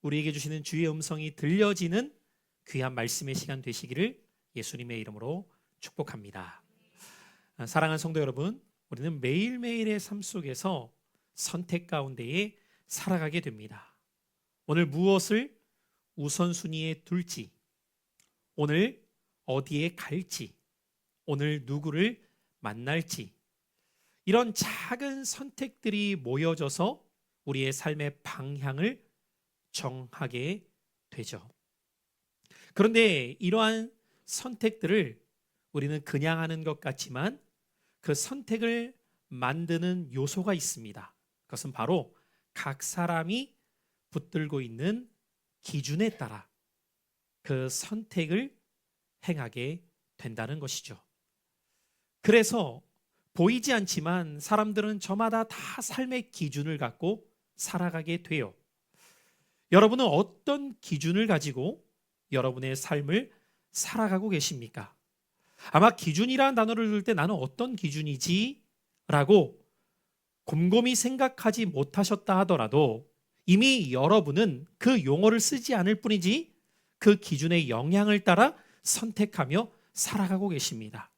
우리에게 주시는 주의 음성이 들려지는 귀한 말씀의 시간 되시기를 예수님의 이름으로 축복합니다. 사랑하는 성도 여러분, 우리는 매일매일의 삶 속에서 선택 가운데에 살아가게 됩니다. 오늘 무엇을 우선순위에 둘지, 오늘 어디에 갈지, 오늘 누구를 만날지, 이런 작은 선택들이 모여져서 우리의 삶의 방향을 정하게 되죠. 그런데 이러한 선택들을 우리는 그냥 하는 것 같지만 그 선택을 만드는 요소가 있습니다. 그것은 바로 각 사람이 붙들고 있는 기준에 따라 그 선택을 행하게 된다는 것이죠. 그래서 보이지 않지만 사람들은 저마다 다 삶의 기준을 갖고 살아가게 돼요. 여러분은 어떤 기준을 가지고 여러분의 삶을 살아가고 계십니까? 아마 기준이라는 단어를 들을 때 나는 어떤 기준이지? 라고 곰곰이 생각하지 못하셨다 하더라도 이미 여러분은 그 용어를 쓰지 않을 뿐이지 그 기준의 영향을 따라 선택하며 살아가고 계십니다.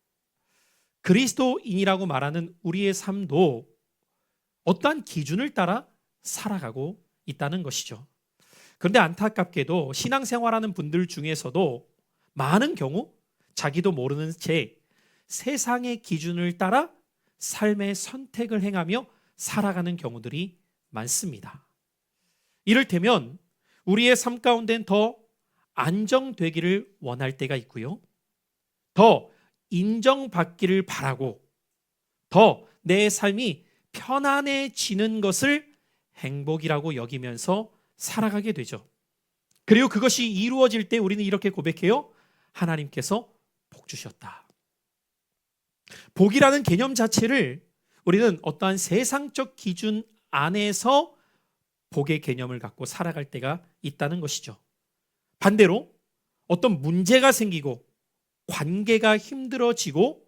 그리스도인이라고 말하는 우리의 삶도 어떠한 기준을 따라 살아가고 있다는 것이죠. 그런데 안타깝게도 신앙생활하는 분들 중에서도 많은 경우 자기도 모르는 채 세상의 기준을 따라 삶의 선택을 행하며 살아가는 경우들이 많습니다. 이를테면 우리의 삶 가운데는 더 안정되기를 원할 때가 있고요. 더 인정받기를 바라고 더 내 삶이 편안해지는 것을 행복이라고 여기면서 살아가게 되죠. 그리고 그것이 이루어질 때 우리는 이렇게 고백해요. 하나님께서 복 주셨다. 복이라는 개념 자체를 우리는 어떠한 세상적 기준 안에서 복의 개념을 갖고 살아갈 때가 있다는 것이죠. 반대로 어떤 문제가 생기고 관계가 힘들어지고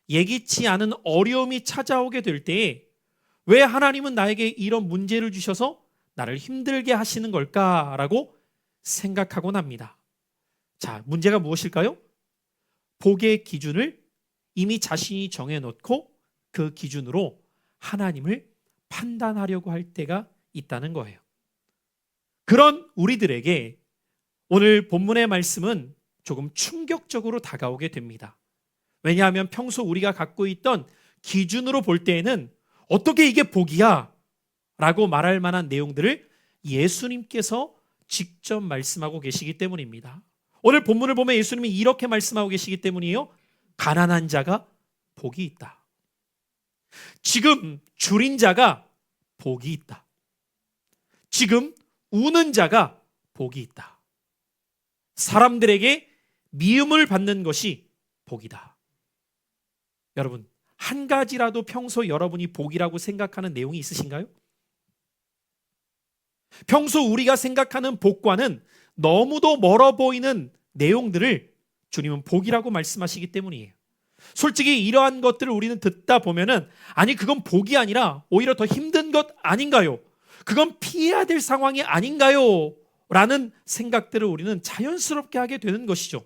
예기치 않은 어려움이 찾아오게 될 때에 왜 하나님은 나에게 이런 문제를 주셔서 나를 힘들게 하시는 걸까라고 생각하곤 합니다. 자, 문제가 무엇일까요? 복의 기준을 이미 자신이 정해놓고 그 기준으로 하나님을 판단하려고 할 때가 있다는 거예요. 그런 우리들에게 오늘 본문의 말씀은 조금 충격적으로 다가오게 됩니다. 왜냐하면 평소 우리가 갖고 있던 기준으로 볼 때에는 어떻게 이게 복이야? 라고 말할 만한 내용들을 예수님께서 직접 말씀하고 계시기 때문입니다. 오늘 본문을 보면 예수님이 이렇게 말씀하고 계시기 때문이에요. 가난한 자가 복이 있다. 지금 줄인 자가 복이 있다. 지금 우는 자가 복이 있다. 사람들에게 미움을 받는 것이 복이다. 여러분, 한 가지라도 평소 여러분이 복이라고 생각하는 내용이 있으신가요? 평소 우리가 생각하는 복과는 너무도 멀어 보이는 내용들을 주님은 복이라고 말씀하시기 때문이에요. 솔직히 이러한 것들을 우리는 듣다 보면은 아니 그건 복이 아니라 오히려 더 힘든 것 아닌가요? 그건 피해야 될 상황이 아닌가요? 라는 생각들을 우리는 자연스럽게 하게 되는 것이죠.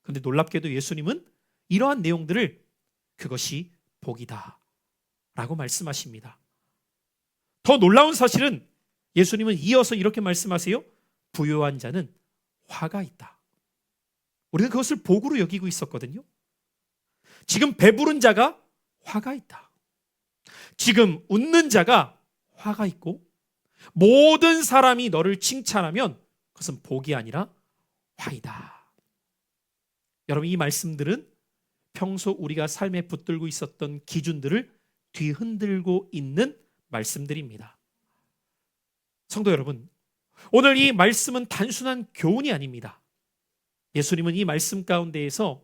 그런데 놀랍게도 예수님은 이러한 내용들을 그것이 복이다 라고 말씀하십니다. 더 놀라운 사실은 예수님은 이어서 이렇게 말씀하세요. 부요한 자는 화가 있다. 우리는 그것을 복으로 여기고 있었거든요. 지금 배부른 자가 화가 있다. 지금 웃는 자가 화가 있고 모든 사람이 너를 칭찬하면 그것은 복이 아니라 화이다. 여러분, 이 말씀들은 평소 우리가 삶에 붙들고 있었던 기준들을 뒤흔들고 있는 말씀들입니다. 성도 여러분, 오늘 이 말씀은 단순한 교훈이 아닙니다. 예수님은 이 말씀 가운데에서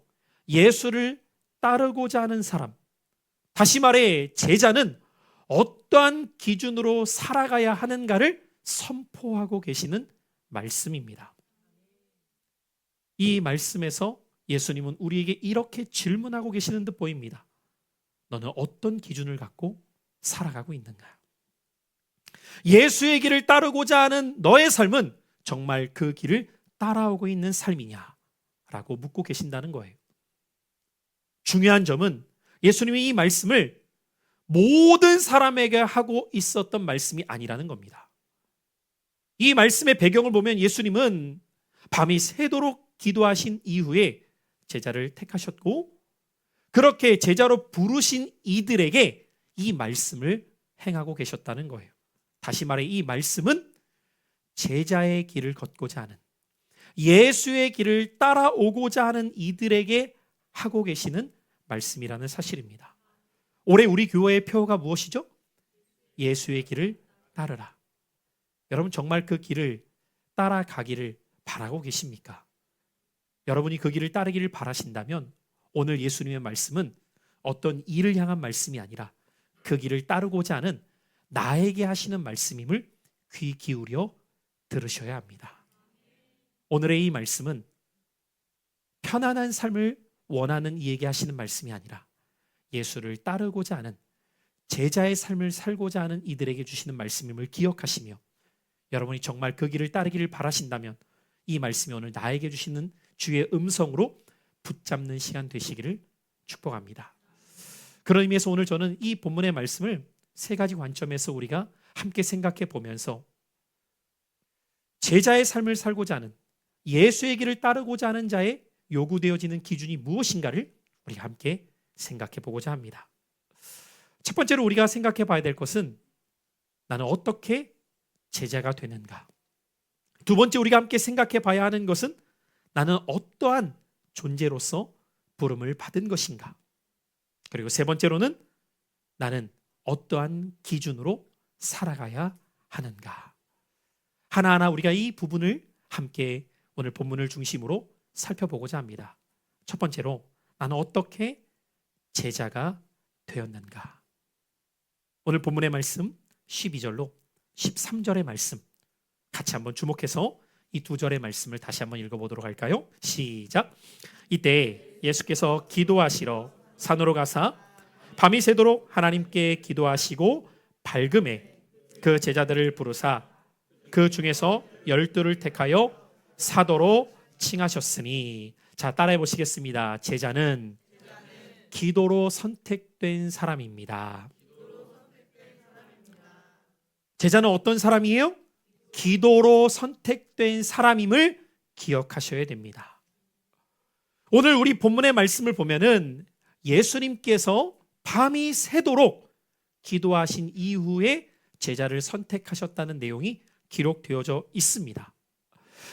예수를 따르고자 하는 사람, 다시 말해 제자는 어떠한 기준으로 살아가야 하는가를 선포하고 계시는 말씀입니다. 이 말씀에서 예수님은 우리에게 이렇게 질문하고 계시는 듯 보입니다. 너는 어떤 기준을 갖고 살아가고 있는가? 예수의 길을 따르고자 하는 너의 삶은 정말 그 길을 따라오고 있는 삶이냐라고 묻고 계신다는 거예요. 중요한 점은 예수님이 이 말씀을 모든 사람에게 하고 있었던 말씀이 아니라는 겁니다. 이 말씀의 배경을 보면 예수님은 밤이 새도록 기도하신 이후에 제자를 택하셨고, 그렇게 제자로 부르신 이들에게 이 말씀을 행하고 계셨다는 거예요. 다시 말해 이 말씀은 제자의 길을 걷고자 하는, 예수의 길을 따라오고자 하는 이들에게 하고 계시는 말씀이라는 사실입니다. 올해 우리 교회의 표어가 무엇이죠? 예수의 길을 따르라. 여러분 정말 그 길을 따라가기를 바라고 계십니까? 여러분이 그 길을 따르기를 바라신다면 오늘 예수님의 말씀은 어떤 일을 향한 말씀이 아니라 그 길을 따르고자 하는 나에게 하시는 말씀임을 귀 기울여 들으셔야 합니다. 오늘의 이 말씀은 편안한 삶을 원하는 이에게 하시는 말씀이 아니라 예수를 따르고자 하는, 제자의 삶을 살고자 하는 이들에게 주시는 말씀임을 기억하시며, 여러분이 정말 그 길을 따르기를 바라신다면 이 말씀이 오늘 나에게 주시는 주의 음성으로 붙잡는 시간 되시기를 축복합니다. 그런 의미에서 오늘 저는 이 본문의 말씀을 세 가지 관점에서 우리가 함께 생각해 보면서 제자의 삶을 살고자 하는, 예수의 길을 따르고자 하는 자의 요구되어지는 기준이 무엇인가를 우리가 함께 생각해 보고자 합니다. 첫 번째로 우리가 생각해 봐야 될 것은 나는 어떻게 제자가 되는가. 두 번째 우리가 함께 생각해 봐야 하는 것은 나는 어떠한 존재로서 부름을 받은 것인가. 그리고 세 번째로는 나는 어떠한 기준으로 살아가야 하는가. 하나하나 우리가 이 부분을 함께 오늘 본문을 중심으로 살펴보고자 합니다. 첫 번째로 나는 어떻게 제자가 되었는가. 오늘 본문의 말씀 12절로 13절의 말씀 같이 한번 주목해서 이 두 절의 말씀을 다시 한번 읽어보도록 할까요? 시작. 이때 예수께서 기도하시러 산으로 가사 밤이 새도록 하나님께 기도하시고 밝음에 그 제자들을 부르사 그 중에서 12를 택하여 사도로 칭하셨으니. 자, 따라해 보시겠습니다. 제자는 기도로 선택된 사람입니다. 제자는 어떤 사람이에요? 기도로 선택된 사람임을 기억하셔야 됩니다. 오늘 우리 본문의 말씀을 보면은 예수님께서 밤이 새도록 기도하신 이후에 제자를 선택하셨다는 내용이 기록되어져 있습니다.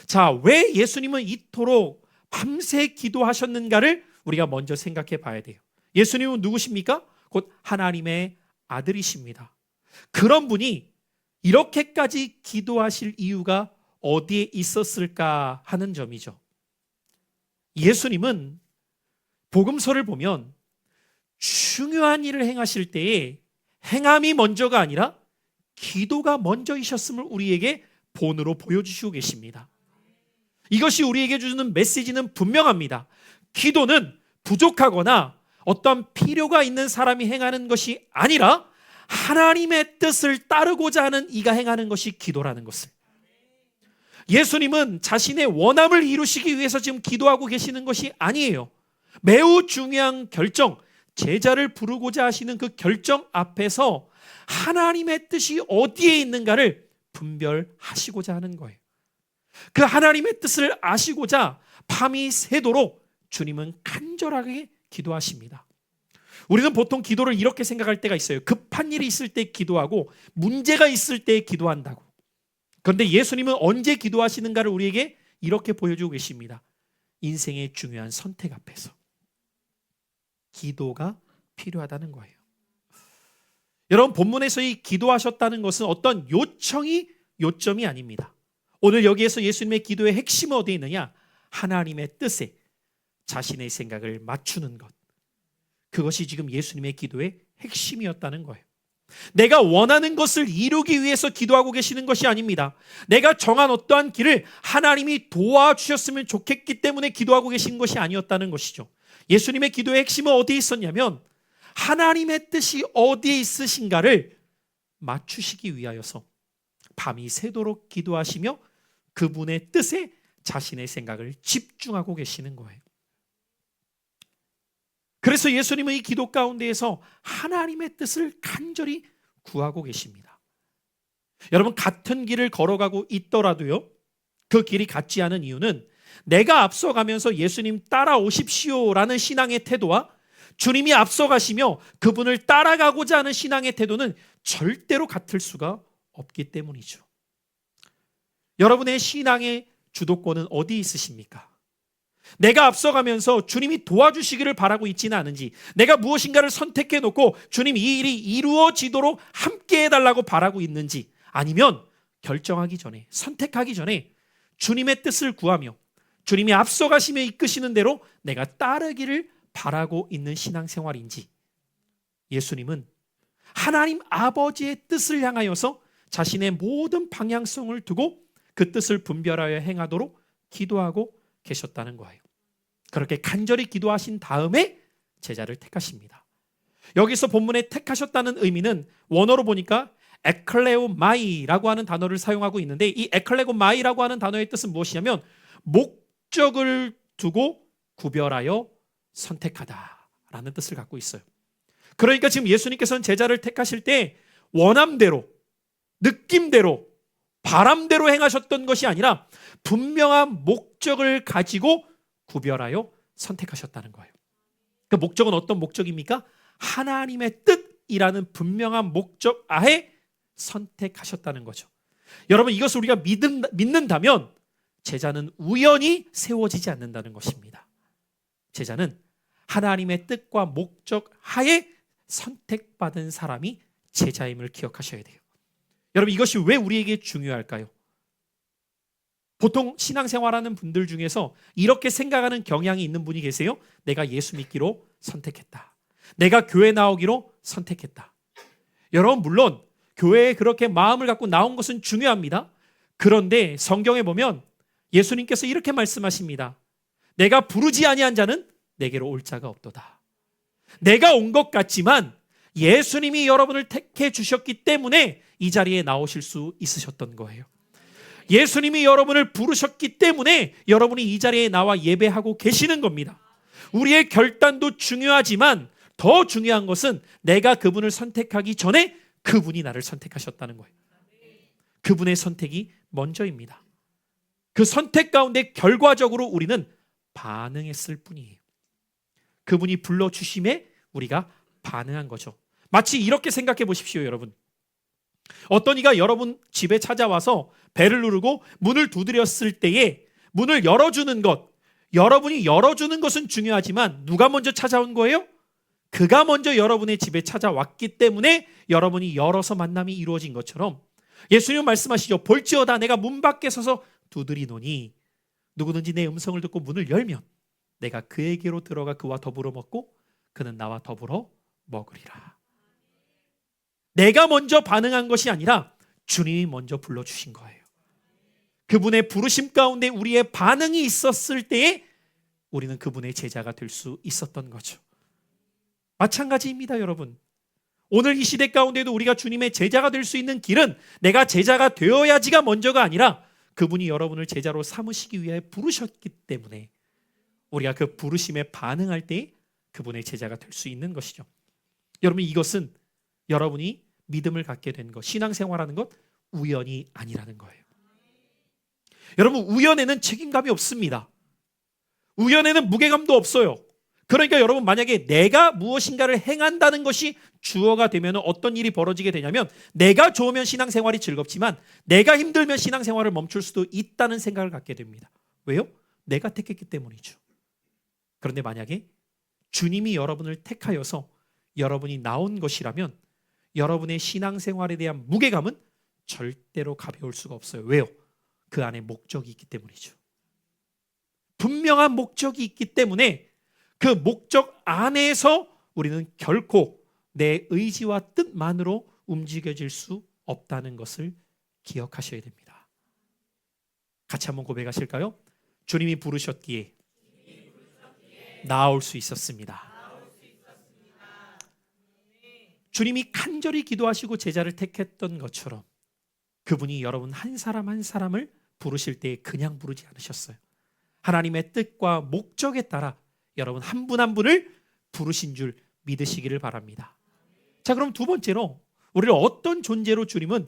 자, 왜 예수님은 이토록 밤새 기도하셨는가를 우리가 먼저 생각해 봐야 돼요. 예수님은 누구십니까? 곧 하나님의 아들이십니다. 그런 분이 이렇게까지 기도하실 이유가 어디에 있었을까 하는 점이죠. 예수님은 복음서를 보면 중요한 일을 행하실 때에 행함이 먼저가 아니라 기도가 먼저이셨음을 우리에게 본으로 보여주시고 계십니다. 이것이 우리에게 주는 메시지는 분명합니다. 기도는 부족하거나 어떤 필요가 있는 사람이 행하는 것이 아니라 하나님의 뜻을 따르고자 하는 이가 행하는 것이 기도라는 것을. 예수님은 자신의 원함을 이루시기 위해서 지금 기도하고 계시는 것이 아니에요. 매우 중요한 결정, 제자를 부르고자 하시는 그 결정 앞에서 하나님의 뜻이 어디에 있는가를 분별하시고자 하는 거예요. 그 하나님의 뜻을 아시고자 밤이 새도록 주님은 간절하게 기도하십니다. 우리는 보통 기도를 이렇게 생각할 때가 있어요. 급한 일이 있을 때 기도하고 문제가 있을 때 기도한다고. 그런데 예수님은 언제 기도하시는가를 우리에게 이렇게 보여주고 계십니다. 인생의 중요한 선택 앞에서 기도가 필요하다는 거예요. 여러분, 본문에서 이 기도하셨다는 것은 어떤 요점이 아닙니다. 오늘 여기에서 예수님의 기도의 핵심은 어디에 있느냐? 하나님의 뜻에 자신의 생각을 맞추는 것. 그것이 지금 예수님의 기도의 핵심이었다는 거예요. 내가 원하는 것을 이루기 위해서 기도하고 계시는 것이 아닙니다. 내가 정한 어떠한 길을 하나님이 도와주셨으면 좋겠기 때문에 기도하고 계신 것이 아니었다는 것이죠. 예수님의 기도의 핵심은 어디에 있었냐면 하나님의 뜻이 어디에 있으신가를 맞추시기 위하여서 밤이 새도록 기도하시며 그분의 뜻에 자신의 생각을 집중하고 계시는 거예요. 그래서 예수님은 이 기도 가운데에서 하나님의 뜻을 간절히 구하고 계십니다. 여러분, 같은 길을 걸어가고 있더라도요, 그 길이 같지 않은 이유는 내가 앞서가면서 예수님 따라오십시오라는 신앙의 태도와 주님이 앞서가시며 그분을 따라가고자 하는 신앙의 태도는 절대로 같을 수가 없기 때문이죠. 여러분의 신앙의 주도권은 어디 있으십니까? 내가 앞서가면서 주님이 도와주시기를 바라고 있지는 않은지, 내가 무엇인가를 선택해 놓고 주님 이 일이 이루어지도록 함께 해달라고 바라고 있는지, 아니면 결정하기 전에, 선택하기 전에 주님의 뜻을 구하며 주님이 앞서가시며 이끄시는 대로 내가 따르기를 바라고 있는 신앙생활인지, 예수님은 하나님 아버지의 뜻을 향하여서 자신의 모든 방향성을 두고 그 뜻을 분별하여 행하도록 기도하고 계셨다는 거예요. 그렇게 간절히 기도하신 다음에 제자를 택하십니다. 여기서 본문에 택하셨다는 의미는 원어로 보니까 에클레오마이라고 하는 단어를 사용하고 있는데, 이 에클레오마이라고 하는 단어의 뜻은 무엇이냐면 목적을 두고 구별하여 선택하다라는 뜻을 갖고 있어요. 그러니까 지금 예수님께서는 제자를 택하실 때 원함대로, 느낌대로, 바람대로 행하셨던 것이 아니라 분명한 목적을 가지고 구별하여 선택하셨다는 거예요. 그 목적은 어떤 목적입니까? 하나님의 뜻이라는 분명한 목적 하에 선택하셨다는 거죠. 여러분, 이것을 우리가 믿는다면 제자는 우연히 세워지지 않는다는 것입니다. 제자는 하나님의 뜻과 목적 하에 선택받은 사람이 제자임을 기억하셔야 돼요. 여러분, 이것이 왜 우리에게 중요할까요? 보통 신앙생활하는 분들 중에서 이렇게 생각하는 경향이 있는 분이 계세요. 내가 예수 믿기로 선택했다. 내가 교회 나오기로 선택했다. 여러분, 물론 교회에 그렇게 마음을 갖고 나온 것은 중요합니다. 그런데 성경에 보면 예수님께서 이렇게 말씀하십니다. 내가 부르지 아니한 자는 내게로 올 자가 없도다. 내가 온 것 같지만 예수님이 여러분을 택해 주셨기 때문에 이 자리에 나오실 수 있으셨던 거예요. 예수님이 여러분을 부르셨기 때문에 여러분이 이 자리에 나와 예배하고 계시는 겁니다. 우리의 결단도 중요하지만 더 중요한 것은 내가 그분을 선택하기 전에 그분이 나를 선택하셨다는 거예요. 그분의 선택이 먼저입니다. 그 선택 가운데 결과적으로 우리는 반응했을 뿐이에요. 그분이 불러주심에 우리가 반응한 거죠. 마치 이렇게 생각해 보십시오, 여러분. 어떤 이가 여러분 집에 찾아와서 벨을 누르고 문을 두드렸을 때에 문을 열어주는 것, 여러분이 열어주는 것은 중요하지만 누가 먼저 찾아온 거예요? 그가 먼저 여러분의 집에 찾아왔기 때문에 여러분이 열어서 만남이 이루어진 것처럼 예수님 말씀하시죠. 볼지어다 내가 문 밖에 서서 두드리노니 누구든지 내 음성을 듣고 문을 열면 내가 그에게로 들어가 그와 더불어 먹고 그는 나와 더불어 먹으리라. 내가 먼저 반응한 것이 아니라 주님이 먼저 불러주신 거예요. 그분의 부르심 가운데 우리의 반응이 있었을 때에 우리는 그분의 제자가 될 수 있었던 거죠. 마찬가지입니다, 여러분. 오늘 이 시대 가운데도 우리가 주님의 제자가 될 수 있는 길은 내가 제자가 되어야지가 먼저가 아니라 그분이 여러분을 제자로 삼으시기 위해 부르셨기 때문에 우리가 그 부르심에 반응할 때 그분의 제자가 될 수 있는 것이죠. 여러분, 이것은 여러분이 믿음을 갖게 된 것, 신앙생활하는 것 우연이 아니라는 거예요. 여러분, 우연에는 책임감이 없습니다. 우연에는 무게감도 없어요. 그러니까 여러분, 만약에 내가 무엇인가를 행한다는 것이 주어가 되면 어떤 일이 벌어지게 되냐면 내가 좋으면 신앙생활이 즐겁지만 내가 힘들면 신앙생활을 멈출 수도 있다는 생각을 갖게 됩니다. 왜요? 내가 택했기 때문이죠. 그런데 만약에 주님이 여러분을 택하여서 여러분이 나온 것이라면 여러분의 신앙생활에 대한 무게감은 절대로 가벼울 수가 없어요. 왜요? 그 안에 목적이 있기 때문이죠. 분명한 목적이 있기 때문에 그 목적 안에서 우리는 결코 내 의지와 뜻만으로 움직여질 수 없다는 것을 기억하셔야 됩니다. 같이 한번 고백하실까요? 주님이 부르셨기에 나아올 수 있었습니다. 주님이 간절히 기도하시고 제자를 택했던 것처럼 그분이 여러분 한 사람 한 사람을 부르실 때 그냥 부르지 않으셨어요. 하나님의 뜻과 목적에 따라 여러분 한 분 한 분을 부르신 줄 믿으시기를 바랍니다. 자, 그럼 두 번째로 우리를 어떤 존재로 주님은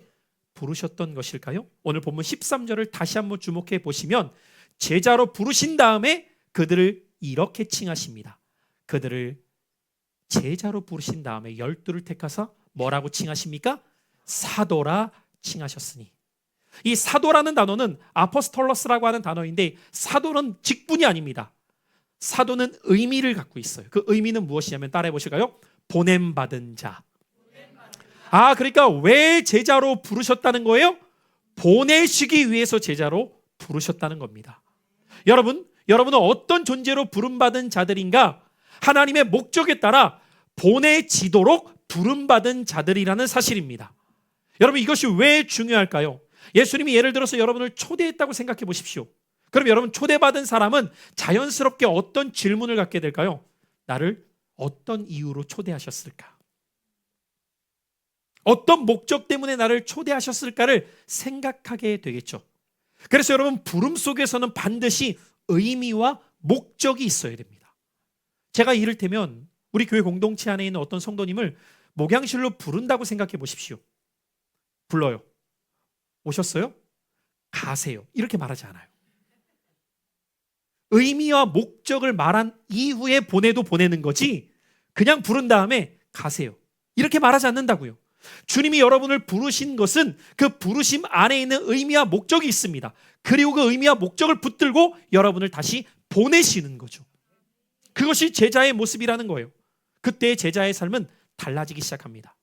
부르셨던 것일까요? 오늘 본문 13절을 다시 한번 주목해 보시면 제자로 부르신 다음에 그들을 이렇게 칭하십니다. 그들을 제자로 부르신 다음에 12를 택하사 뭐라고 칭하십니까? 사도라 칭하셨으니. 이 사도라는 단어는 아포스톨로스라고 하는 단어인데 사도는 직분이 아닙니다. 사도는 의미를 갖고 있어요. 그 의미는 무엇이냐면 따라해 보실까요? 보냄받은 자. 그러니까 왜 제자로 부르셨다는 거예요? 보내시기 위해서 제자로 부르셨다는 겁니다. 여러분은 어떤 존재로 부름받은 자들인가? 하나님의 목적에 따라 보내지도록 부름받은 자들이라는 사실입니다. 여러분, 이것이 왜 중요할까요? 예수님이 예를 들어서 여러분을 초대했다고 생각해 보십시오. 그럼 여러분, 초대받은 사람은 자연스럽게 어떤 질문을 갖게 될까요? 나를 어떤 이유로 초대하셨을까? 어떤 목적 때문에 나를 초대하셨을까를 생각하게 되겠죠. 그래서 여러분, 부름 속에서는 반드시 의미와 목적이 있어야 됩니다. 제가 이를테면 우리 교회 공동체 안에 있는 어떤 성도님을 목양실로 부른다고 생각해 보십시오. 불러요. 오셨어요? 가세요. 이렇게 말하지 않아요. 의미와 목적을 말한 이후에 보내도 보내는 거지 그냥 부른 다음에 가세요. 이렇게 말하지 않는다고요. 주님이 여러분을 부르신 것은 그 부르심 안에 있는 의미와 목적이 있습니다. 그리고 그 의미와 목적을 붙들고 여러분을 다시 보내시는 거죠. 그것이 제자의 모습이라는 거예요. 그때 제자의 삶은 달라지기 시작합니다.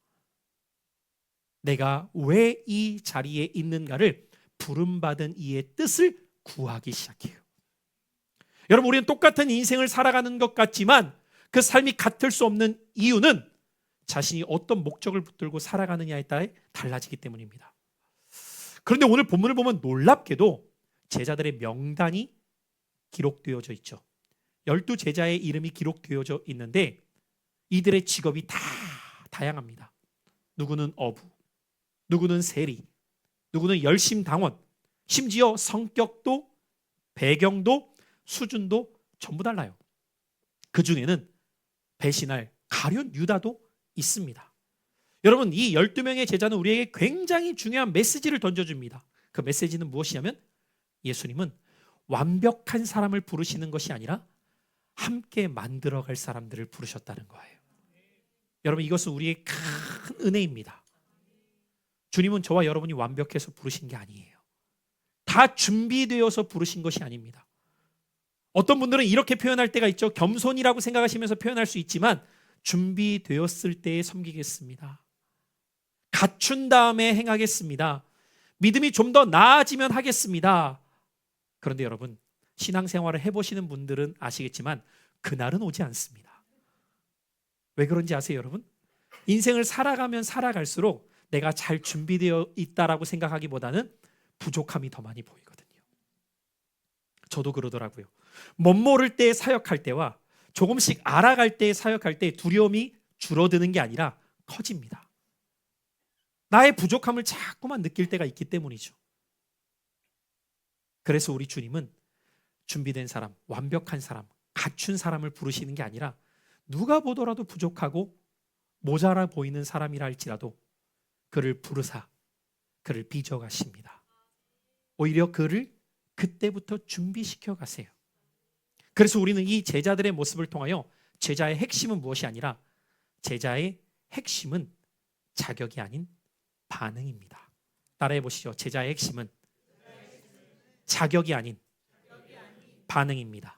내가 왜 이 자리에 있는가를 부름받은 이의 뜻을 구하기 시작해요. 여러분, 우리는 똑같은 인생을 살아가는 것 같지만 그 삶이 같을 수 없는 이유는 자신이 어떤 목적을 붙들고 살아가느냐에 따라 달라지기 때문입니다. 그런데 오늘 본문을 보면 놀랍게도 제자들의 명단이 기록되어져 있죠. 12제자의 이름이 기록되어져 있는데 이들의 직업이 다 다양합니다. 누구는 어부, 누구는 세리, 누구는 열심당원, 심지어 성격도 배경도 수준도 전부 달라요. 그 중에는 배신할 가룟 유다도 있습니다. 여러분, 이 12명의 제자는 우리에게 굉장히 중요한 메시지를 던져줍니다. 그 메시지는 무엇이냐면 예수님은 완벽한 사람을 부르시는 것이 아니라 함께 만들어갈 사람들을 부르셨다는 거예요. 여러분, 이것은 우리의 큰 은혜입니다. 주님은 저와 여러분이 완벽해서 부르신 게 아니에요. 다 준비되어서 부르신 것이 아닙니다. 어떤 분들은 이렇게 표현할 때가 있죠. 겸손이라고 생각하시면서 표현할 수 있지만 준비되었을 때에 섬기겠습니다. 갖춘 다음에 행하겠습니다. 믿음이 좀 더 나아지면 하겠습니다. 그런데 여러분, 신앙생활을 해보시는 분들은 아시겠지만 그날은 오지 않습니다. 왜 그런지 아세요, 여러분? 인생을 살아가면 살아갈수록 내가 잘 준비되어 있다라고 생각하기보다는 부족함이 더 많이 보이거든요. 저도 그러더라고요. 못 모를 때 사역할 때와 조금씩 알아갈 때 사역할 때 두려움이 줄어드는 게 아니라 커집니다. 나의 부족함을 자꾸만 느낄 때가 있기 때문이죠. 그래서 우리 주님은 준비된 사람, 완벽한 사람, 갖춘 사람을 부르시는 게 아니라 누가 보더라도 부족하고 모자라 보이는 사람이라 할지라도 그를 부르사 그를 빚어가십니다. 오히려 그를 그때부터 준비시켜 가세요. 그래서 우리는 이 제자들의 모습을 통하여 제자의 핵심은 무엇이 아니라 제자의 핵심은 자격이 아닌 반응입니다. 따라해 보시죠. 제자의 핵심은 자격이 아닌 반응입니다.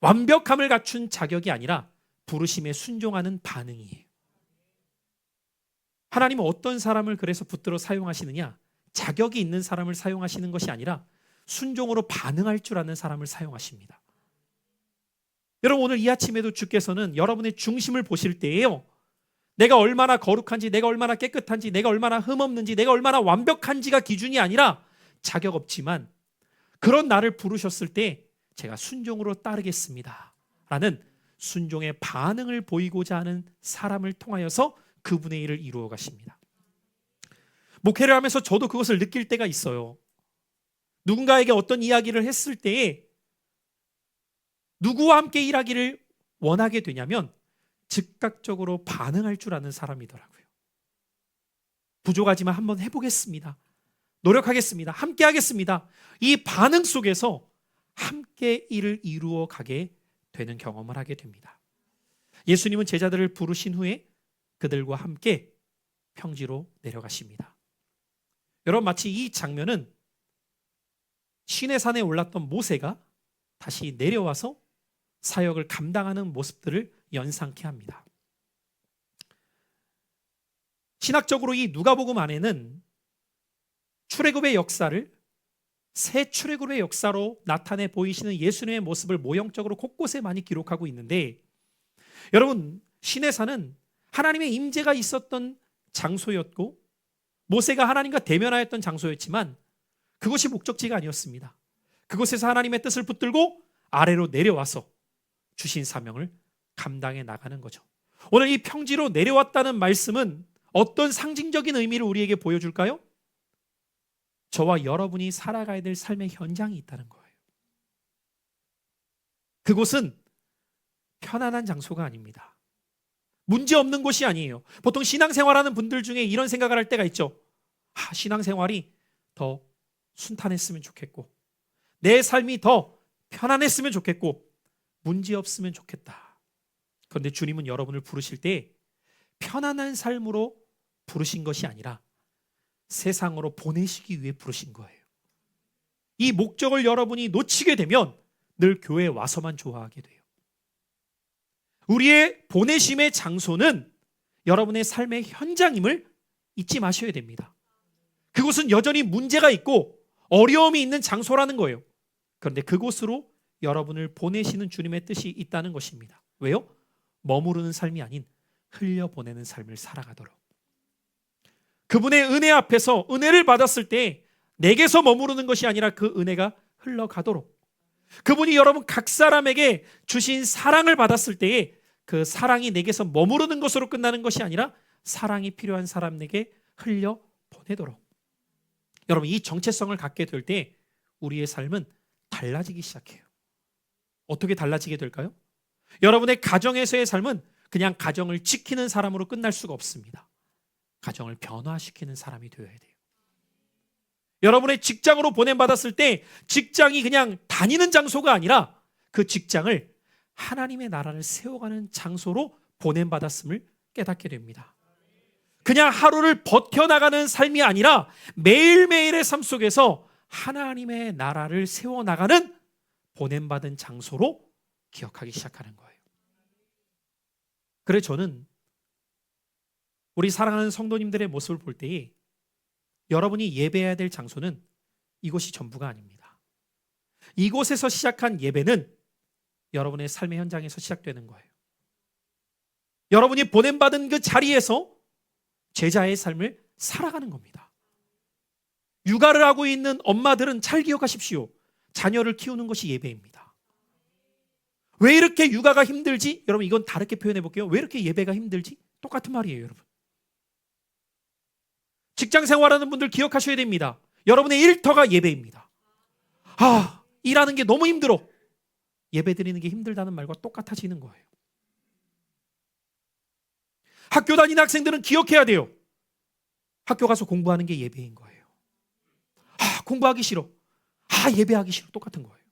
완벽함을 갖춘 자격이 아니라 부르심에 순종하는 반응이에요. 하나님은 어떤 사람을 그래서 붙들어 사용하시느냐? 자격이 있는 사람을 사용하시는 것이 아니라 순종으로 반응할 줄 아는 사람을 사용하십니다. 여러분, 오늘 이 아침에도 주께서는 여러분의 중심을 보실 때에요, 내가 얼마나 거룩한지, 내가 얼마나 깨끗한지, 내가 얼마나 흠없는지, 내가 얼마나 완벽한지가 기준이 아니라 자격 없지만 그런 나를 부르셨을 때 제가 순종으로 따르겠습니다 라는 순종의 반응을 보이고자 하는 사람을 통하여서 그분의 일을 이루어 가십니다. 목회를 하면서 저도 그것을 느낄 때가 있어요. 누군가에게 어떤 이야기를 했을 때에 누구와 함께 일하기를 원하게 되냐면 즉각적으로 반응할 줄 아는 사람이더라고요. 부족하지만 한번 해보겠습니다. 노력하겠습니다. 함께 하겠습니다. 이 반응 속에서 함께 일을 이루어 가게 되는 경험을 하게 됩니다. 예수님은 제자들을 부르신 후에 그들과 함께 평지로 내려가십니다. 여러분, 마치 이 장면은 시내산에 올랐던 모세가 다시 내려와서 사역을 감당하는 모습들을 연상케 합니다. 신학적으로 이 누가복음 안에는 출애굽의 역사를 새 출애굽의 역사로 나타내 보이시는 예수님의 모습을 모형적으로 곳곳에 많이 기록하고 있는데, 여러분, 시내산은 하나님의 임재가 있었던 장소였고 모세가 하나님과 대면하였던 장소였지만 그것이 목적지가 아니었습니다. 그곳에서 하나님의 뜻을 붙들고 아래로 내려와서 주신 사명을 감당해 나가는 거죠. 오늘 이 평지로 내려왔다는 말씀은 어떤 상징적인 의미를 우리에게 보여줄까요? 저와 여러분이 살아가야 될 삶의 현장이 있다는 거예요. 그곳은 편안한 장소가 아닙니다. 문제 없는 곳이 아니에요. 보통 신앙생활하는 분들 중에 이런 생각을 할 때가 있죠. 신앙생활이 더 순탄했으면 좋겠고 내 삶이 더 편안했으면 좋겠고 문제 없으면 좋겠다. 그런데 주님은 여러분을 부르실 때 편안한 삶으로 부르신 것이 아니라 세상으로 보내시기 위해 부르신 거예요. 이 목적을 여러분이 놓치게 되면 늘 교회에 와서만 좋아하게 돼요. 우리의 보내심의 장소는 여러분의 삶의 현장임을 잊지 마셔야 됩니다. 그곳은 여전히 문제가 있고 어려움이 있는 장소라는 거예요. 그런데 그곳으로 여러분을 보내시는 주님의 뜻이 있다는 것입니다. 왜요? 머무르는 삶이 아닌 흘려보내는 삶을 살아가도록. 그분의 은혜 앞에서 은혜를 받았을 때 내게서 머무르는 것이 아니라 그 은혜가 흘러가도록. 그분이 여러분 각 사람에게 주신 사랑을 받았을 때에 그 사랑이 내게서 머무르는 것으로 끝나는 것이 아니라 사랑이 필요한 사람에게 흘려보내도록. 여러분, 이 정체성을 갖게 될 때 우리의 삶은 달라지기 시작해요. 어떻게 달라지게 될까요? 여러분의 가정에서의 삶은 그냥 가정을 지키는 사람으로 끝날 수가 없습니다. 가정을 변화시키는 사람이 되어야 돼요. 여러분의 직장으로 보냄받았을 때 직장이 그냥 다니는 장소가 아니라 그 직장을 하나님의 나라를 세워가는 장소로 보냄받았음을 깨닫게 됩니다. 그냥 하루를 버텨나가는 삶이 아니라 매일매일의 삶 속에서 하나님의 나라를 세워나가는 보냄받은 장소로 기억하기 시작하는 거예요. 그래서 저는 우리 사랑하는 성도님들의 모습을 볼 때에 여러분이 예배해야 될 장소는 이곳이 전부가 아닙니다. 이곳에서 시작한 예배는 여러분의 삶의 현장에서 시작되는 거예요. 여러분이 보냄받은 그 자리에서 제자의 삶을 살아가는 겁니다. 육아를 하고 있는 엄마들은 잘 기억하십시오. 자녀를 키우는 것이 예배입니다. 왜 이렇게 육아가 힘들지? 여러분, 이건 다르게 표현해 볼게요. 왜 이렇게 예배가 힘들지? 똑같은 말이에요, 여러분. 직장 생활하는 분들 기억하셔야 됩니다. 여러분의 일터가 예배입니다. 일하는 게 너무 힘들어. 예배 드리는 게 힘들다는 말과 똑같아지는 거예요. 학교 다니는 학생들은 기억해야 돼요. 학교 가서 공부하는 게 예배인 거예요. 공부하기 싫어. 예배하기 싫어. 똑같은 거예요.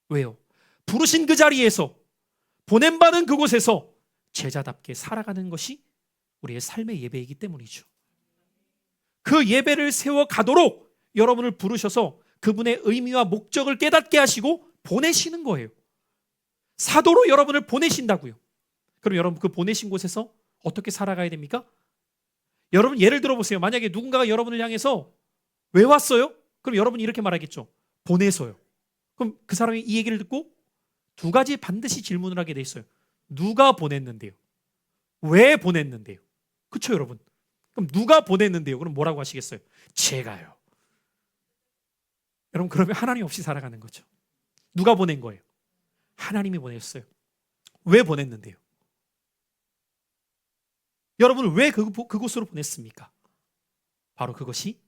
왜요? 부르신 그 자리에서 보냄받은 그곳에서 제자답게 살아가는 것이 우리의 삶의 예배이기 때문이죠. 그 예배를 세워가도록 여러분을 부르셔서 그분의 의미와 목적을 깨닫게 하시고 보내시는 거예요. 사도로 여러분을 보내신다고요. 그럼 여러분 그 보내신 곳에서 어떻게 살아가야 됩니까? 여러분 예를 들어 보세요. 만약에 누군가가 여러분을 향해서 왜 왔어요? 그럼 여러분이 이렇게 말하겠죠. 보내서요. 그럼 그 사람이 이 얘기를 듣고 두 가지 반드시 질문을 하게 돼 있어요. 누가 보냈는데요? 왜 보냈는데요? 그렇죠, 여러분? 그럼 누가 보냈는데요? 그럼 뭐라고 하시겠어요? 제가요. 여러분, 그러면 하나님 없이 살아가는 거죠. 누가 보낸 거예요? 하나님이 보냈어요. 왜 보냈는데요? 여러분을 왜 그곳으로 보냈습니까? 바로 그것이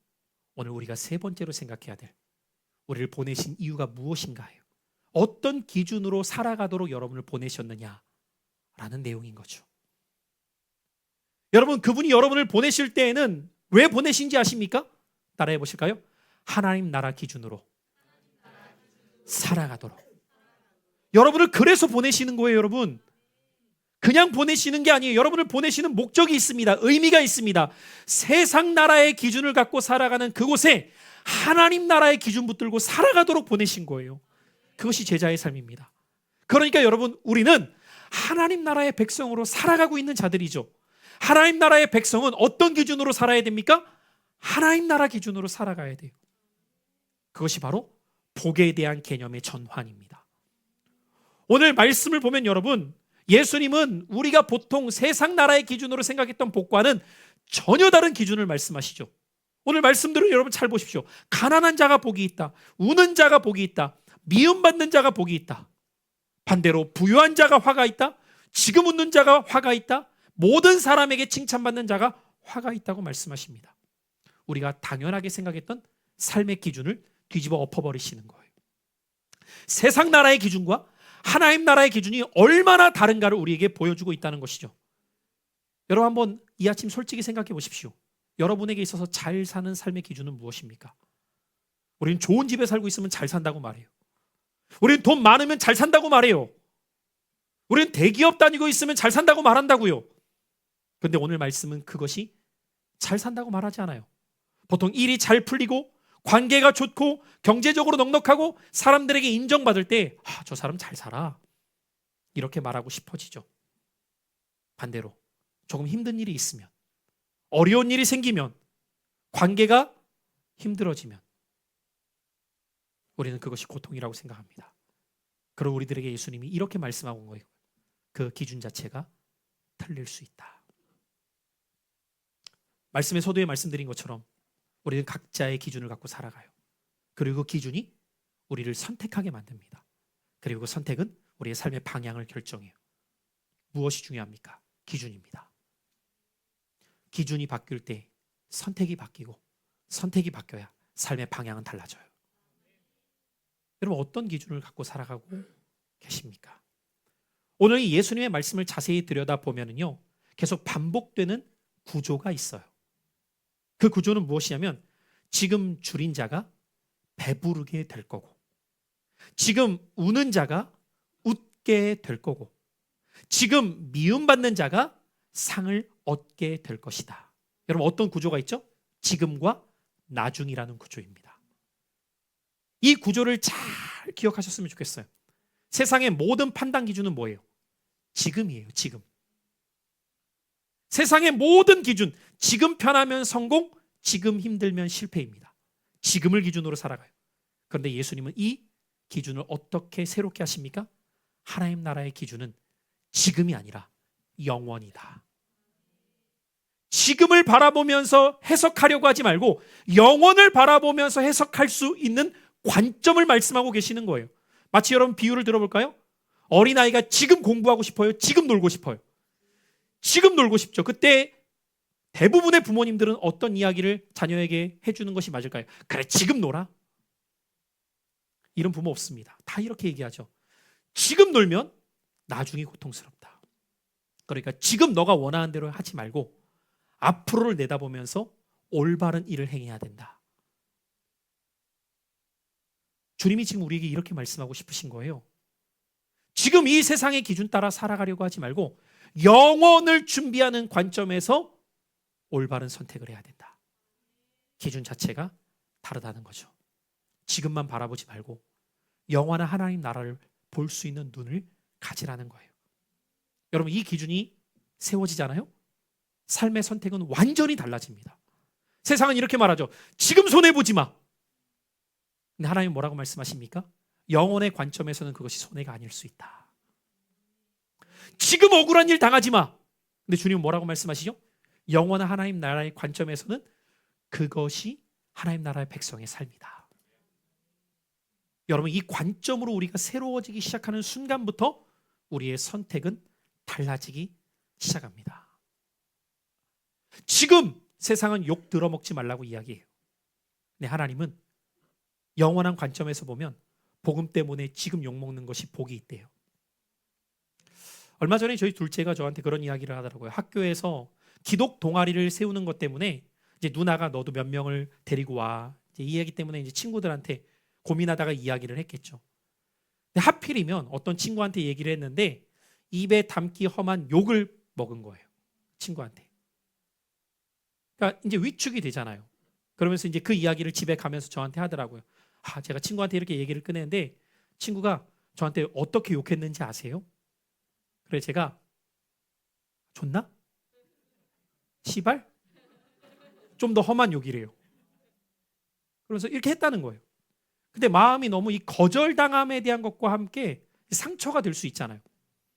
오늘 우리가 세 번째로 생각해야 될 우리를 보내신 이유가 무엇인가요? 어떤 기준으로 살아가도록 여러분을 보내셨느냐라는 내용인 거죠. 여러분, 그분이 여러분을 보내실 때에는 왜 보내신지 아십니까? 따라해 보실까요? 하나님 나라 기준으로 살아가도록. 여러분을 그래서 보내시는 거예요, 여러분. 그냥 보내시는 게 아니에요. 여러분을 보내시는 목적이 있습니다. 의미가 있습니다. 세상 나라의 기준을 갖고 살아가는 그곳에 하나님 나라의 기준 붙들고 살아가도록 보내신 거예요. 그것이 제자의 삶입니다. 그러니까 여러분, 우리는 하나님 나라의 백성으로 살아가고 있는 자들이죠. 하나님 나라의 백성은 어떤 기준으로 살아야 됩니까? 하나님 나라 기준으로 살아가야 돼요. 그것이 바로 복에 대한 개념의 전환입니다. 오늘 말씀을 보면 여러분, 예수님은 우리가 보통 세상 나라의 기준으로 생각했던 복과는 전혀 다른 기준을 말씀하시죠. 오늘 말씀들을 여러분 잘 보십시오. 가난한 자가 복이 있다. 우는 자가 복이 있다. 미움받는 자가 복이 있다. 반대로 부유한 자가 화가 있다. 지금 웃는 자가 화가 있다. 모든 사람에게 칭찬받는 자가 화가 있다고 말씀하십니다. 우리가 당연하게 생각했던 삶의 기준을 뒤집어 엎어버리시는 거예요. 세상 나라의 기준과 하나님 나라의 기준이 얼마나 다른가를 우리에게 보여주고 있다는 것이죠. 여러분 한번 이 아침 솔직히 생각해 보십시오. 여러분에게 있어서 잘 사는 삶의 기준은 무엇입니까? 우리는 좋은 집에 살고 있으면 잘 산다고 말해요. 우리는 돈 많으면 잘 산다고 말해요. 우리는 대기업 다니고 있으면 잘 산다고 말한다고요. 그런데 오늘 말씀은 그것이 잘 산다고 말하지 않아요. 보통 일이 잘 풀리고 관계가 좋고 경제적으로 넉넉하고 사람들에게 인정받을 때 저 사람 잘 살아 이렇게 말하고 싶어지죠. 반대로 조금 힘든 일이 있으면, 어려운 일이 생기면, 관계가 힘들어지면 우리는 그것이 고통이라고 생각합니다. 그리고 우리들에게 예수님이 이렇게 말씀하고 온 거예요. 그 기준 자체가 틀릴 수 있다. 말씀의 서두에 말씀드린 것처럼 우리는 각자의 기준을 갖고 살아가요. 그리고 그 기준이 우리를 선택하게 만듭니다. 그리고 그 선택은 우리의 삶의 방향을 결정해요. 무엇이 중요합니까? 기준입니다. 기준이 바뀔 때 선택이 바뀌고, 선택이 바뀌어야 삶의 방향은 달라져요. 여러분 어떤 기준을 갖고 살아가고 계십니까? 오늘 이 예수님의 말씀을 자세히 들여다보면요, 계속 반복되는 구조가 있어요. 그 구조는 무엇이냐면, 지금 줄인 자가 배부르게 될 거고, 지금 우는 자가 웃게 될 거고, 지금 미움받는 자가 상을 얻게 될 것이다. 여러분 어떤 구조가 있죠? 지금과 나중이라는 구조입니다. 이 구조를 잘 기억하셨으면 좋겠어요. 세상의 모든 판단 기준은 뭐예요? 지금이에요. 지금. 세상의 모든 기준, 지금 편하면 성공, 지금 힘들면 실패입니다. 지금을 기준으로 살아가요. 그런데 예수님은 이 기준을 어떻게 새롭게 하십니까? 하나님 나라의 기준은 지금이 아니라 영원이다. 지금을 바라보면서 해석하려고 하지 말고 영원을 바라보면서 해석할 수 있는 관점을 말씀하고 계시는 거예요. 마치 여러분 비유를 들어볼까요? 어린아이가 지금 공부하고 싶어요? 지금 놀고 싶어요? 지금 놀고 싶죠. 그때 대부분의 부모님들은 어떤 이야기를 자녀에게 해주는 것이 맞을까요? 그래, 지금 놀아. 이런 부모 없습니다. 다 이렇게 얘기하죠. 지금 놀면 나중이 고통스럽다. 그러니까 지금 너가 원하는 대로 하지 말고 앞으로를 내다보면서 올바른 일을 행해야 된다. 주님이 지금 우리에게 이렇게 말씀하고 싶으신 거예요. 지금 이 세상의 기준 따라 살아가려고 하지 말고 영원을 준비하는 관점에서 올바른 선택을 해야 된다. 기준 자체가 다르다는 거죠. 지금만 바라보지 말고 영원한 하나님 나라를 볼 수 있는 눈을 가지라는 거예요. 여러분 이 기준이 세워지잖아요? 삶의 선택은 완전히 달라집니다. 세상은 이렇게 말하죠. 지금 손해보지 마. 근데 하나님은 뭐라고 말씀하십니까? 영혼의 관점에서는 그것이 손해가 아닐 수 있다. 지금 억울한 일 당하지 마. 근데 주님은 뭐라고 말씀하시죠? 영원한 하나님 나라의 관점에서는 그것이 하나님 나라의 백성의 삶이다. 여러분 이 관점으로 우리가 새로워지기 시작하는 순간부터 우리의 선택은 달라지기 시작합니다. 지금 세상은 욕 들어먹지 말라고 이야기해요. 근데 하나님은 영원한 관점에서 보면 복음 때문에 지금 욕먹는 것이 복이 있대요. 얼마 전에 저희 둘째가 저한테 그런 이야기를 하더라고요. 학교에서 기독 동아리를 세우는 것 때문에 이제 누나가 너도 몇 명을 데리고 와. 이제 이 얘기 때문에 이제 친구들한테 고민하다가 이야기를 했겠죠. 근데 하필이면 어떤 친구한테 얘기를 했는데 입에 담기 험한 욕을 먹은 거예요. 친구한테. 그러니까 이제 위축이 되잖아요. 그러면서 이제 그 이야기를 집에 가면서 저한테 하더라고요. 제가 친구한테 이렇게 얘기를 꺼냈는데 친구가 저한테 어떻게 욕했는지 아세요? 그래 제가 존나? 시발? 좀 더 험한 욕이래요. 그러면서 이렇게 했다는 거예요. 근데 마음이 너무 이 거절당함에 대한 것과 함께 상처가 될 수 있잖아요.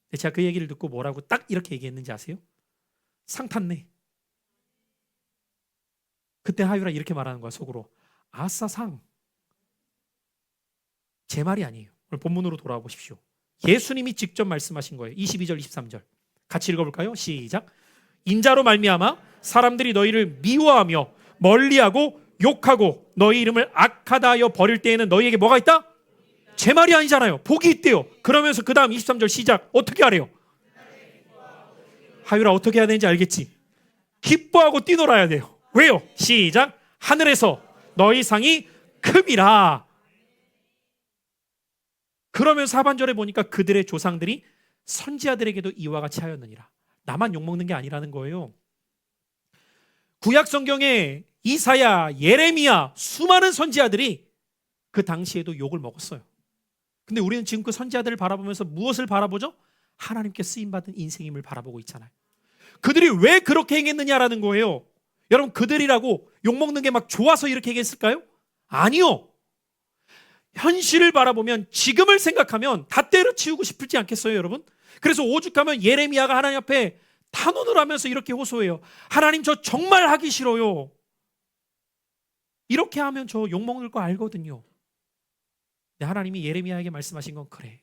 근데 제가 그 얘기를 듣고 뭐라고 딱 이렇게 얘기했는지 아세요? 상 탔네. 그때 하유라 이렇게 말하는 거야 속으로. 아싸 상. 제 말이 아니에요. 오늘 본문으로 돌아와 보십시오. 예수님이 직접 말씀하신 거예요. 22절 23절 같이 읽어볼까요? 시작. 인자로 말미암아 사람들이 너희를 미워하며 멀리하고 욕하고 너희 이름을 악하다 하여 버릴 때에는 너희에게 뭐가 있다? 제 말이 아니잖아요. 복이 있대요. 그러면서 그 다음 23절 시작. 어떻게 하래요? 하유라 어떻게 해야 되는지 알겠지? 기뻐하고 뛰놀아야 돼요. 왜요? 시작. 하늘에서 너희 상이 큼이라. 그러면서 하반절에 보니까 그들의 조상들이 선지자들에게도 이와 같이 하였느니라. 나만 욕먹는 게 아니라는 거예요. 구약 성경에 이사야, 예레미야 수많은 선지자들이 그 당시에도 욕을 먹었어요. 근데 우리는 지금 그 선지자들을 바라보면서 무엇을 바라보죠? 하나님께 쓰임받은 인생임을 바라보고 있잖아요. 그들이 왜 그렇게 행했느냐라는 거예요. 여러분 그들이라고 욕먹는 게 막 좋아서 이렇게 얘기했을까요? 아니요. 현실을 바라보면 지금을 생각하면 다 때려치우고 싶지 않겠어요 여러분? 그래서 오죽하면 예레미야가 하나님 앞에 탄원을 하면서 이렇게 호소해요. 하나님 저 정말 하기 싫어요. 이렇게 하면 저 욕먹을 거 알거든요. 근데 하나님이 예레미야에게 말씀하신 건 그래.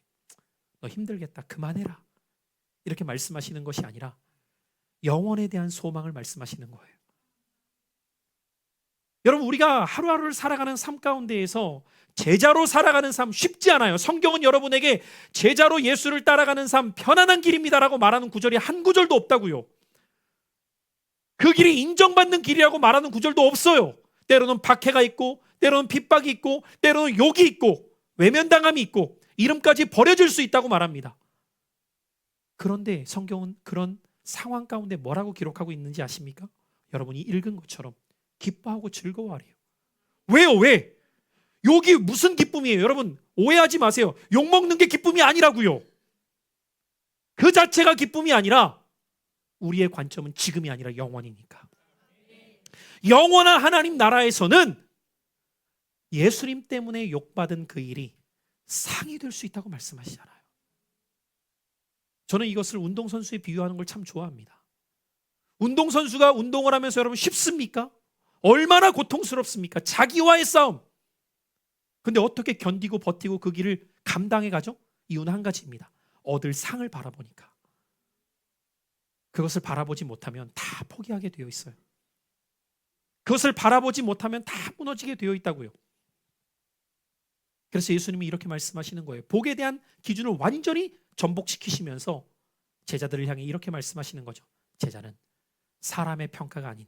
너 힘들겠다. 그만해라. 이렇게 말씀하시는 것이 아니라 영원에 대한 소망을 말씀하시는 거예요. 여러분 우리가 하루하루를 살아가는 삶 가운데에서 제자로 살아가는 삶 쉽지 않아요. 성경은 여러분에게 제자로 예수를 따라가는 삶 편안한 길입니다라고 말하는 구절이 한 구절도 없다고요. 그 길이 인정받는 길이라고 말하는 구절도 없어요. 때로는 박해가 있고 때로는 핍박이 있고 때로는 욕이 있고 외면당함이 있고 이름까지 버려질 수 있다고 말합니다. 그런데 성경은 그런 상황 가운데 뭐라고 기록하고 있는지 아십니까? 여러분이 읽은 것처럼 기뻐하고 즐거워하래요. 왜요? 왜? 욕이 무슨 기쁨이에요? 여러분 오해하지 마세요. 욕 먹는 게 기쁨이 아니라고요. 그 자체가 기쁨이 아니라 우리의 관점은 지금이 아니라 영원이니까. 영원한 하나님 나라에서는 예수님 때문에 욕받은 그 일이 상이 될 수 있다고 말씀하시잖아요. 저는 이것을 운동선수에 비유하는 걸 참 좋아합니다. 운동선수가 운동을 하면서 여러분 쉽습니까? 얼마나 고통스럽습니까? 자기와의 싸움. 근데 어떻게 견디고 버티고 그 길을 감당해 가죠? 이유는 한 가지입니다. 얻을 상을 바라보니까. 그것을 바라보지 못하면 다 포기하게 되어 있어요. 그것을 바라보지 못하면 다 무너지게 되어 있다고요. 그래서 예수님이 이렇게 말씀하시는 거예요. 복에 대한 기준을 완전히 전복시키시면서 제자들을 향해 이렇게 말씀하시는 거죠. 제자는 사람의 평가가 아닌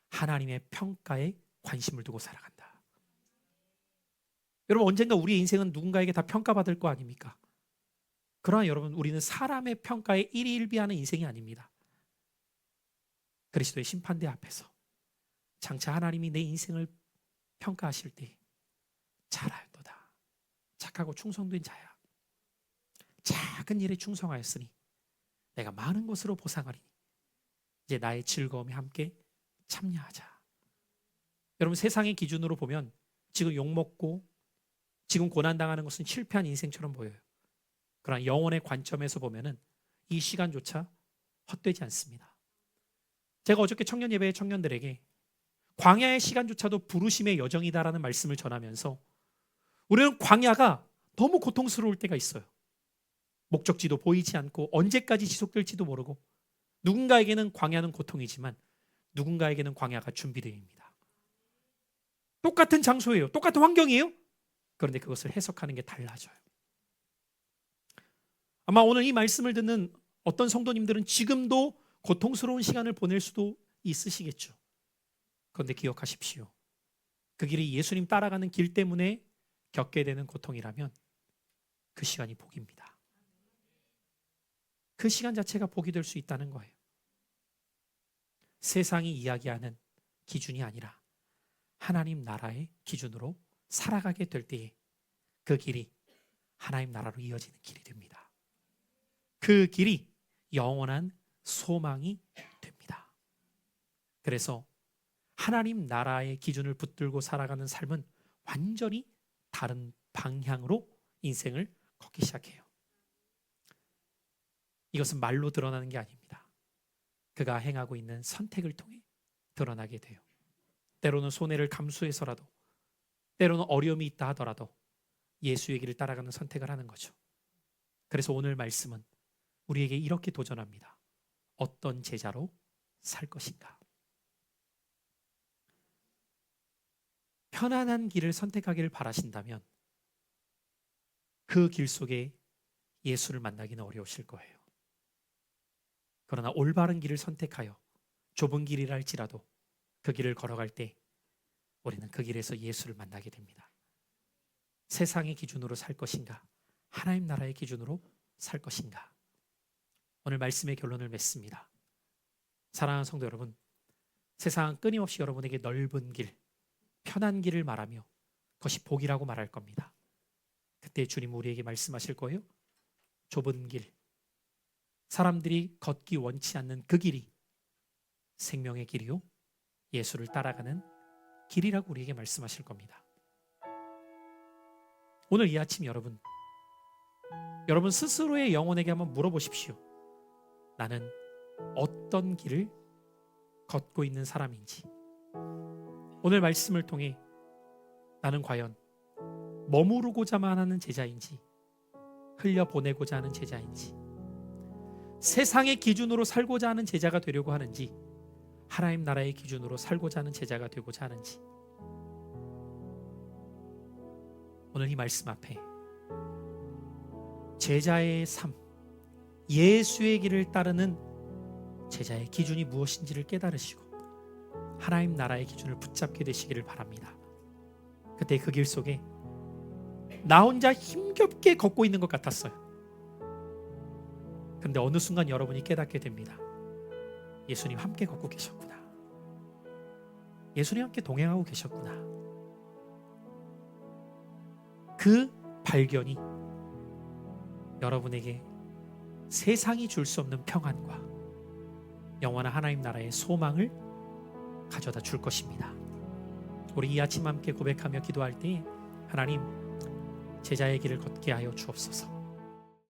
하나님의 평가에 관심을 두고 살아간다. 여러분 언젠가 우리의 인생은 누군가에게 다 평가받을 거 아닙니까? 그러나 여러분 우리는 사람의 평가에 일희일비하는 인생이 아닙니다. 그리스도의 심판대 앞에서 장차 하나님이 내 인생을 평가하실 때 잘하였도다. 착하고 충성된 자야. 작은 일에 충성하였으니 내가 많은 것으로 보상하리니 이제 나의 즐거움에 함께 참여하자. 여러분 세상의 기준으로 보면 지금 욕먹고 지금 고난당하는 것은 실패한 인생처럼 보여요. 그러나 영혼의 관점에서 보면은 이 시간조차 헛되지 않습니다. 제가 어저께 청년 예배의 청년들에게 광야의 시간조차도 부르심의 여정이다라는 말씀을 전하면서 우리는 광야가 너무 고통스러울 때가 있어요. 목적지도 보이지 않고 언제까지 지속될지도 모르고 누군가에게는 광야는 고통이지만 누군가에게는 광야가 준비되어 있습니다. 똑같은 장소예요. 똑같은 환경이에요. 그런데 그것을 해석하는 게 달라져요. 아마 오늘 이 말씀을 듣는 어떤 성도님들은 지금도 고통스러운 시간을 보낼 수도 있으시겠죠. 그런데 기억하십시오. 그 길이 예수님 따라가는 길 때문에 겪게 되는 고통이라면 그 시간이 복입니다. 그 시간 자체가 복이 될 수 있다는 거예요. 세상이 이야기하는 기준이 아니라 하나님 나라의 기준으로 살아가게 될 때에 그 길이 하나님 나라로 이어지는 길이 됩니다. 그 길이 영원한 소망이 됩니다. 그래서 하나님 나라의 기준을 붙들고 살아가는 삶은 완전히 다른 방향으로 인생을 걷기 시작해요. 이것은 말로 드러나는 게 아닙니다. 그가 행하고 있는 선택을 통해 드러나게 돼요. 때로는 손해를 감수해서라도, 때로는 어려움이 있다 하더라도 예수의 길을 따라가는 선택을 하는 거죠. 그래서 오늘 말씀은 우리에게 이렇게 도전합니다. 어떤 제자로 살 것인가? 편안한 길을 선택하기를 바라신다면 그 길 속에 예수를 만나기는 어려우실 거예요. 그러나 올바른 길을 선택하여 좁은 길이라 할지라도 그 길을 걸어갈 때 우리는 그 길에서 예수를 만나게 됩니다. 세상의 기준으로 살 것인가? 하나님 나라의 기준으로 살 것인가? 오늘 말씀의 결론을 맺습니다. 사랑하는 성도 여러분, 세상은 끊임없이 여러분에게 넓은 길, 편한 길을 말하며 그것이 복이라고 말할 겁니다. 그때 주님 우리에게 말씀하실 거예요. 좁은 길, 사람들이 걷기 원치 않는 그 길이 생명의 길이요, 예수를 따라가는 길이라고 우리에게 말씀하실 겁니다. 오늘 이 아침 여러분 스스로의 영혼에게 한번 물어보십시오. 나는 어떤 길을 걷고 있는 사람인지. 오늘 말씀을 통해 나는 과연 머무르고자만 하는 제자인지, 흘려보내고자 하는 제자인지, 세상의 기준으로 살고자 하는 제자가 되려고 하는지, 하나님 나라의 기준으로 살고자 하는 제자가 되고자 하는지. 오늘 이 말씀 앞에 제자의 삶, 예수의 길을 따르는 제자의 기준이 무엇인지를 깨달으시고 하나님 나라의 기준을 붙잡게 되시기를 바랍니다. 그때 그 길 속에 나 혼자 힘겹게 걷고 있는 것 같았어요. 그런데 어느 순간 여러분이 깨닫게 됩니다. 예수님 함께 걷고 계셨구나. 예수님 함께 동행하고 계셨구나. 그 발견이 여러분에게 세상이 줄 수 없는 평안과 영원한 하나님 나라의 소망을 가져다 줄 것입니다. 우리 이 아침 함께 고백하며 기도할 때 하나님, 제자의 길을 걷게 하여 주옵소서.